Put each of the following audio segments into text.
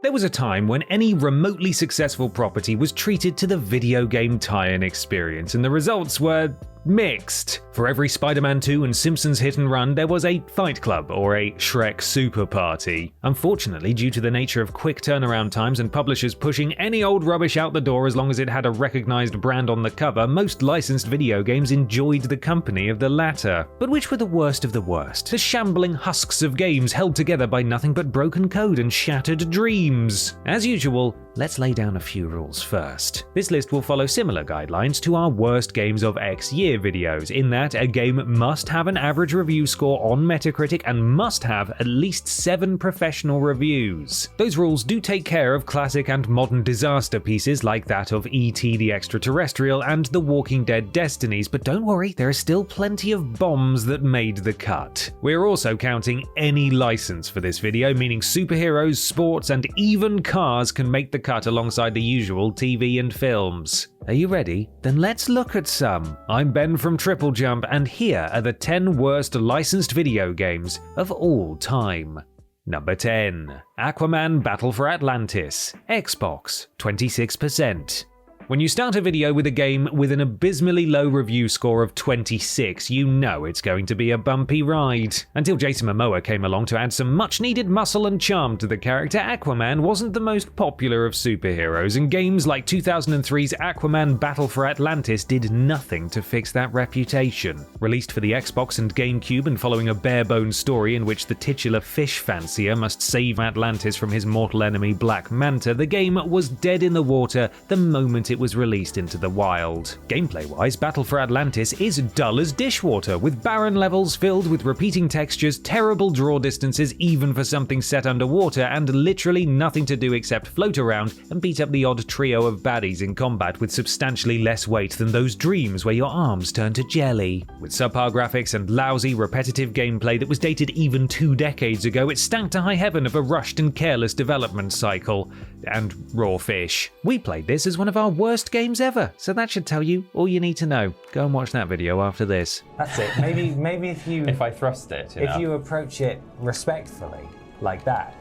There was a time when any remotely successful property was treated to the video game tie-in experience, and the results were mixed. For every Spider-Man 2 and Simpsons hit and run, there was a Fight Club or a Shrek Super Party. Unfortunately, due to the nature of quick turnaround times and publishers pushing any old rubbish out the door as long as it had a recognized brand on the cover, most licensed video games enjoyed the company of the latter. But which were the worst of the worst? The shambling husks of games held together by nothing but broken code and shattered dreams. As usual, let's lay down a few rules first. This list will follow similar guidelines to our worst games of X year videos, in that a game must have an average review score on Metacritic and must have at least 7 professional reviews. Those rules do take care of classic and modern disaster pieces like that of E.T. the Extraterrestrial and The Walking Dead Destinies, but don't worry, there are still plenty of bombs that made the cut. We're also counting any license for this video, meaning superheroes, sports, and even cars can make the cut alongside the usual TV and films. Are you ready? Then let's look at some. I'm Ben from TripleJump, and here are the 10 worst licensed video games of all time. Number 10. Aquaman Battle for Atlantis. Xbox, 26%. When you start a video with a game with an abysmally low review score of 26, you know it's going to be a bumpy ride. Until Jason Momoa came along to add some much-needed muscle and charm to the character, Aquaman wasn't the most popular of superheroes, and games like 2003's Aquaman Battle for Atlantis did nothing to fix that reputation. Released for the Xbox and GameCube and following a bare-bones story in which the titular fish fancier must save Atlantis from his mortal enemy Black Manta, the game was dead in the water the moment it was released into the wild. Gameplay-wise, Battle for Atlantis is dull as dishwater, with barren levels filled with repeating textures, terrible draw distances even for something set underwater, and literally nothing to do except float around and beat up the odd trio of baddies in combat with substantially less weight than those dreams where your arms turn to jelly. With subpar graphics and lousy, repetitive gameplay that was dated even 2 decades ago, it stank to high heaven of a rushed and careless development cycle. And raw fish. We played this as one of our worst games ever, so that should tell you all you need to know. Go and watch that video after this. That's it. Maybe if you if I thrust it, if you approach it respectfully, like that.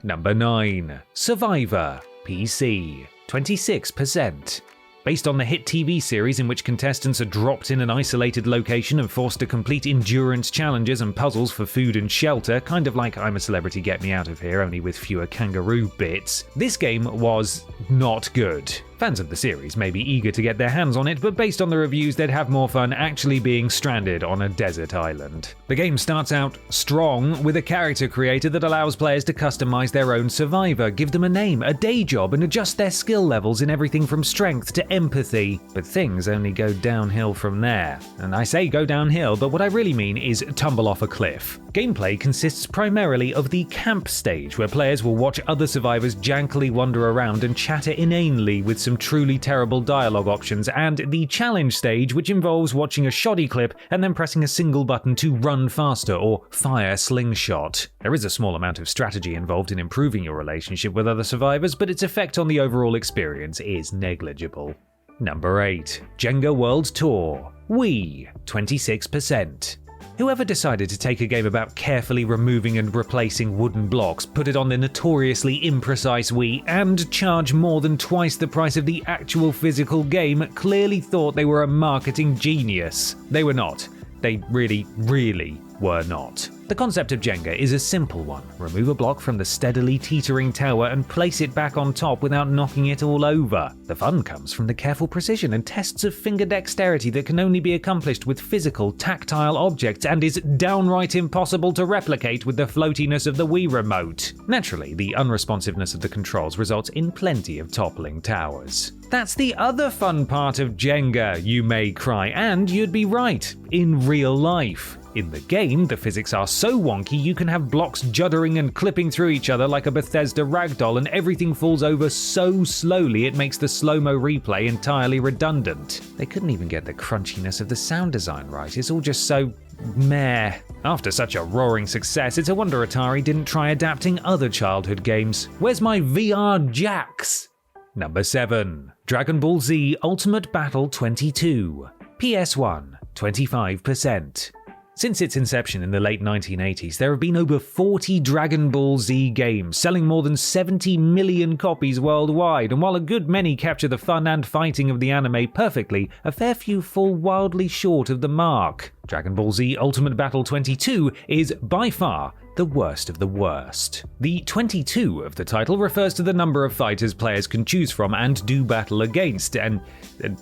Number 9. Survivor. PC. 26%. Based on the hit TV series in which contestants are dropped in an isolated location and forced to complete endurance challenges and puzzles for food and shelter, kind of like I'm a Celebrity Get Me Out of Here, only with fewer kangaroo bits, this game was not good. Fans of the series may be eager to get their hands on it, but based on the reviews, they'd have more fun actually being stranded on a desert island. The game starts out strong with a character creator that allows players to customize their own survivor, give them a name, a day job, and adjust their skill levels in everything from strength to empathy. But things only go downhill from there. And I say go downhill, but what I really mean is tumble off a cliff. Gameplay consists primarily of the camp stage, where players will watch other survivors jankily wander around and chatter inanely with some truly terrible dialogue options, and the challenge stage, which involves watching a shoddy clip and then pressing a single button to run faster or fire slingshot. There is a small amount of strategy involved in improving your relationship with other survivors, but its effect on the overall experience is negligible. Number 8. Jenga World Tour. Wii. 26%. Whoever decided to take a game about carefully removing and replacing wooden blocks, put it on the notoriously imprecise Wii, and charge more than twice the price of the actual physical game clearly thought they were a marketing genius. They were not. They really were not. The concept of Jenga is a simple one. Remove a block from the steadily teetering tower and place it back on top without knocking it all over. The fun comes from the careful precision and tests of finger dexterity that can only be accomplished with physical, tactile objects and is downright impossible to replicate with the floatiness of the Wii remote. Naturally, the unresponsiveness of the controls results in plenty of toppling towers. That's the other fun part of Jenga, you may cry, and you'd be right, in real life. In the game, the physics are so wonky you can have blocks juddering and clipping through each other like a Bethesda ragdoll, and everything falls over so slowly it makes the slow-mo replay entirely redundant. They couldn't even get the crunchiness of the sound design right, it's all just so meh. After such a roaring success, it's a wonder Atari didn't try adapting other childhood games. Where's my VR Jax? Number 7. Dragon Ball Z Ultimate Battle 22. PS1, 25%. Since its inception in the late 1980s, there have been over 40 Dragon Ball Z games, selling more than 70 million copies worldwide, and while a good many capture the fun and fighting of the anime perfectly, a fair few fall wildly short of the mark. Dragon Ball Z Ultimate Battle 22 is by far the worst of the worst. The 22 of the title refers to the number of fighters players can choose from and do battle against, and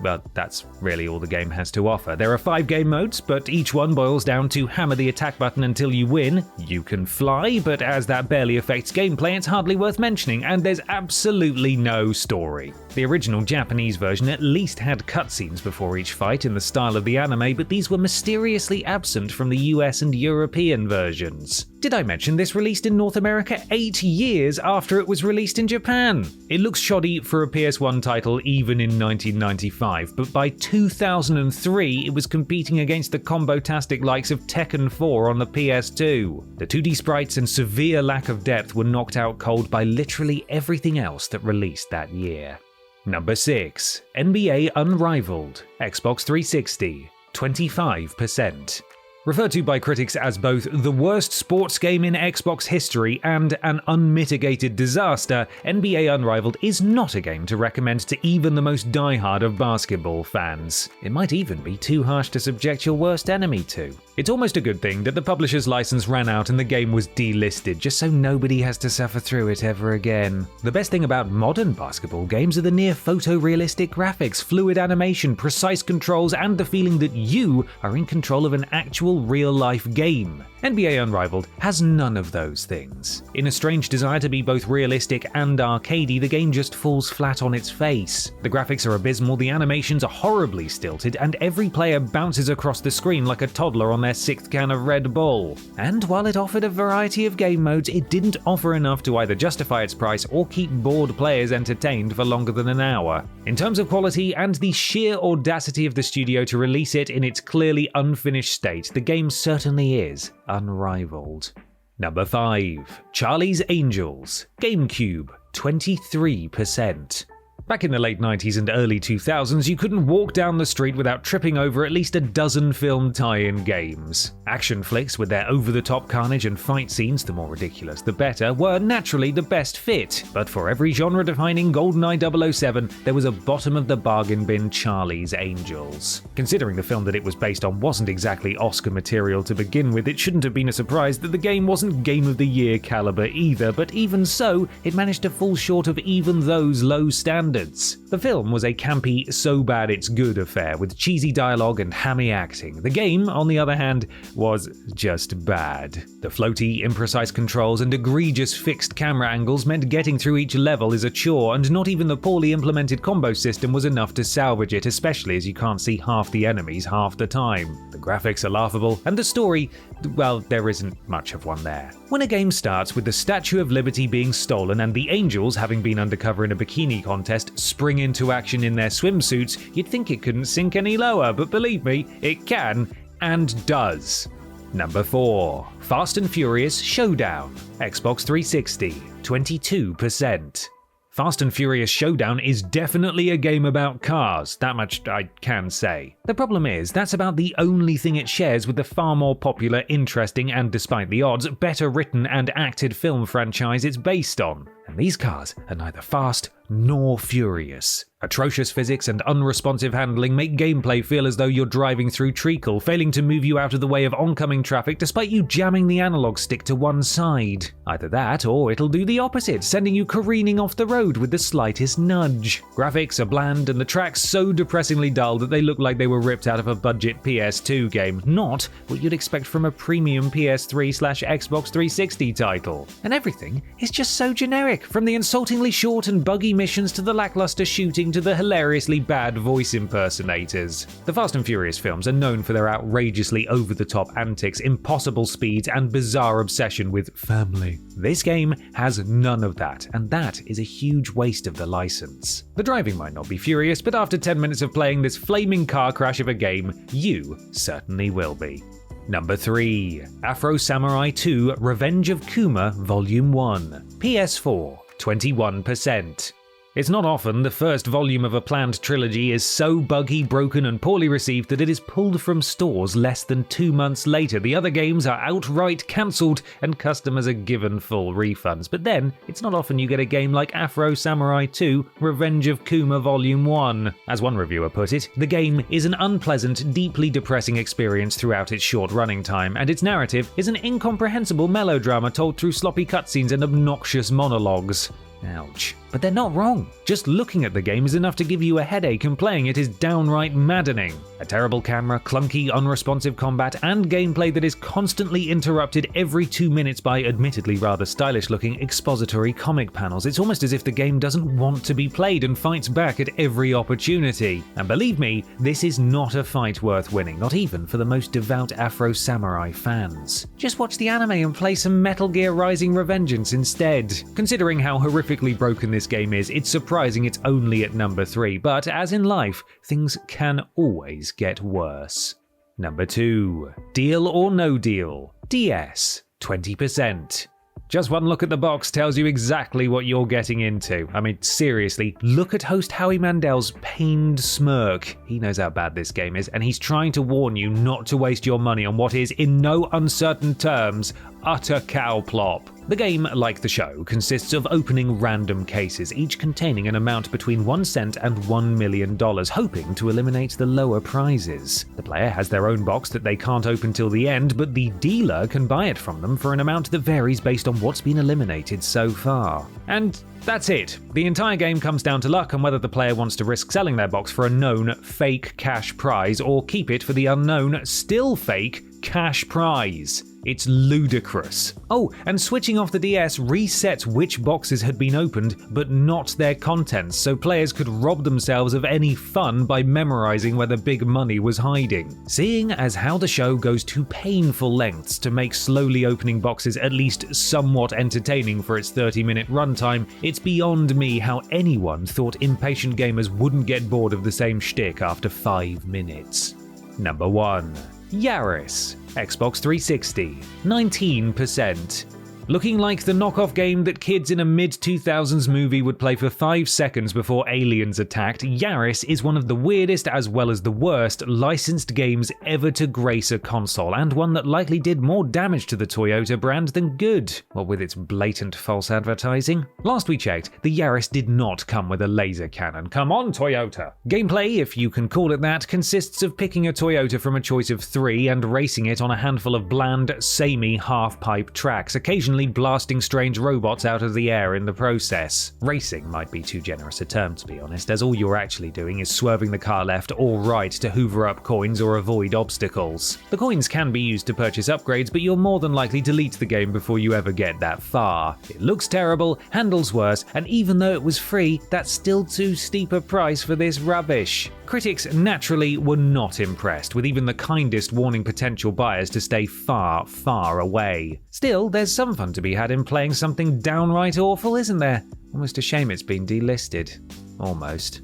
well, that's really all the game has to offer. There are 5 game modes, but each one boils down to hammer the attack button until you win. You can fly, but as that barely affects gameplay, it's hardly worth mentioning, and there's absolutely no story. The original Japanese version at least had cutscenes before each fight in the style of the anime, but these were mysteriously absent from the US and European versions. Did I mention this released in North America 8 years after it was released in Japan? It looks shoddy for a PS1 title even in 1995, but by 2003 it was competing against the combo-tastic likes of Tekken 4 on the PS2. The 2D sprites and severe lack of depth were knocked out cold by literally everything else that released that year. Number 6. NBA Unrivaled, Xbox 360, 25%. Referred to by critics as both the worst sports game in Xbox history and an unmitigated disaster, NBA Unrivaled is not a game to recommend to even the most diehard of basketball fans. It might even be too harsh to subject your worst enemy to. It's almost a good thing that the publisher's license ran out and the game was delisted, just so nobody has to suffer through it ever again. The best thing about modern basketball games are the near photorealistic graphics, fluid animation, precise controls, and the feeling that you are in control of an actual real-life game. NBA Unrivaled has none of those things. In a strange desire to be both realistic and arcadey, the game just falls flat on its face. The graphics are abysmal, the animations are horribly stilted, and every player bounces across the screen like a toddler on their 6th can of Red Bull. And while it offered a variety of game modes, it didn't offer enough to either justify its price or keep bored players entertained for longer than an hour. In terms of quality and the sheer audacity of the studio to release it in its clearly unfinished state, the game certainly is unrivaled. Number 5. Charlie's Angels, GameCube, 23%. Back in the late 90s and early 2000s, you couldn't walk down the street without tripping over at least a dozen film tie-in games. Action flicks with their over-the-top carnage and fight scenes, the more ridiculous the better, were naturally the best fit. But for every genre-defining GoldenEye 007, there was a bottom-of-the-bargain bin Charlie's Angels. Considering the film that it was based on wasn't exactly Oscar material to begin with, it shouldn't have been a surprise that the game wasn't Game of the Year caliber either, but even so, it managed to fall short of even those low standards. The film was a campy, so bad it's good affair with cheesy dialogue and hammy acting. The game, on the other hand, was just bad. The floaty, imprecise controls and egregious fixed camera angles meant getting through each level is a chore, and not even the poorly implemented combo system was enough to salvage it, especially as you can't see half the enemies half the time. The graphics are laughable, and the story, well, there isn't much of one there. When a game starts with the Statue of Liberty being stolen and the Angels, having been undercover in a bikini contest, spring into action in their swimsuits, you'd think it couldn't sink any lower, but believe me, it can, and does. Number 4. Fast and Furious Showdown, Xbox 360, 22%. Fast and Furious Showdown is definitely a game about cars, that much I can say. The problem is, that's about the only thing it shares with the far more popular, interesting, and despite the odds, better written and acted film franchise it's based on. And these cars are neither fast nor furious. Atrocious physics and unresponsive handling make gameplay feel as though you're driving through treacle, failing to move you out of the way of oncoming traffic despite you jamming the analog stick to one side. Either that, or it'll do the opposite, sending you careening off the road with the slightest nudge. Graphics are bland and the tracks so depressingly dull that they look like they were ripped out of a budget PS2 game, not what you'd expect from a premium PS3/Xbox 360 title. And everything is just so generic, from the insultingly short and buggy missions to the lackluster shooting to the hilariously bad voice impersonators. The Fast and Furious films are known for their outrageously over-the-top antics, impossible speeds, and bizarre obsession with family. This game has none of that, and that is a huge waste of the license. The driving might not be furious, but after 10 minutes of playing this flaming car crash of a game, you certainly will be. Number 3. Afro Samurai 2 Revenge of Kuma Volume 1, PS4, 21%. It's not often the first volume of a planned trilogy is so buggy, broken, and poorly received that it is pulled from stores less than 2 months later. The other games are outright cancelled and customers are given full refunds. But then, it's not often you get a game like Afro Samurai 2 Revenge of Kuma Volume 1. As one reviewer put it, the game is an unpleasant, deeply depressing experience throughout its short running time, and its narrative is an incomprehensible melodrama told through sloppy cutscenes and obnoxious monologues. Ouch. But they're not wrong. Just looking at the game is enough to give you a headache, and playing it is downright maddening. A terrible camera, clunky, unresponsive combat, and gameplay that is constantly interrupted every 2 minutes by admittedly rather stylish-looking expository comic panels. It's almost as if the game doesn't want to be played and fights back at every opportunity. And believe me, this is not a fight worth winning, not even for the most devout Afro Samurai fans. Just watch the anime and play some Metal Gear Rising Revengeance instead. Considering how horrifically broken this game is, it's surprising it's only at number 3, but as in life, things can always get worse. Number 2. Deal or No Deal. DS. 20%. Just one look at the box tells you exactly what you're getting into. I mean, seriously, look at host Howie Mandel's pained smirk. He knows how bad this game is, and he's trying to warn you not to waste your money on what is, in no uncertain terms, utter cowplop. The game, like the show, consists of opening random cases, each containing an amount between 1 cent and $1 million, hoping to eliminate the lower prizes. The player has their own box that they can't open till the end, but the dealer can buy it from them for an amount that varies based on what's been eliminated so far. And that's it. The entire game comes down to luck and whether the player wants to risk selling their box for a known fake cash prize or keep it for the unknown, still fake cash prize. It's ludicrous. Oh, and switching off the DS resets which boxes had been opened, but not their contents, so players could rob themselves of any fun by memorizing where the big money was hiding. Seeing as how the show goes to painful lengths to make slowly opening boxes at least somewhat entertaining for its 30-minute runtime, it's beyond me how anyone thought impatient gamers wouldn't get bored of the same shtick after 5 minutes. Number 1. Yaris. Xbox 360, 19%. Looking like the knockoff game that kids in a mid-2000s movie would play for 5 seconds before aliens attacked, Yaris is one of the weirdest as well as the worst licensed games ever to grace a console, and one that likely did more damage to the Toyota brand than good, what with its blatant false advertising. Last we checked, the Yaris did not come with a laser cannon. Come on, Toyota! Gameplay, if you can call it that, consists of picking a Toyota from a choice of 3 and racing it on a handful of bland, samey half-pipe tracks, occasionally blasting strange robots out of the air in the process. Racing might be too generous a term, to be honest, as all you're actually doing is swerving the car left or right to hoover up coins or avoid obstacles. The coins can be used to purchase upgrades, but you'll more than likely delete the game before you ever get that far. It looks terrible, handles worse, and even though it was free, that's still too steep a price for this rubbish. Critics naturally were not impressed, with even the kindest warning potential buyers to stay far, far away. Still, there's some fun to be had in playing something downright awful, isn't there? Almost a shame it's been delisted. Almost.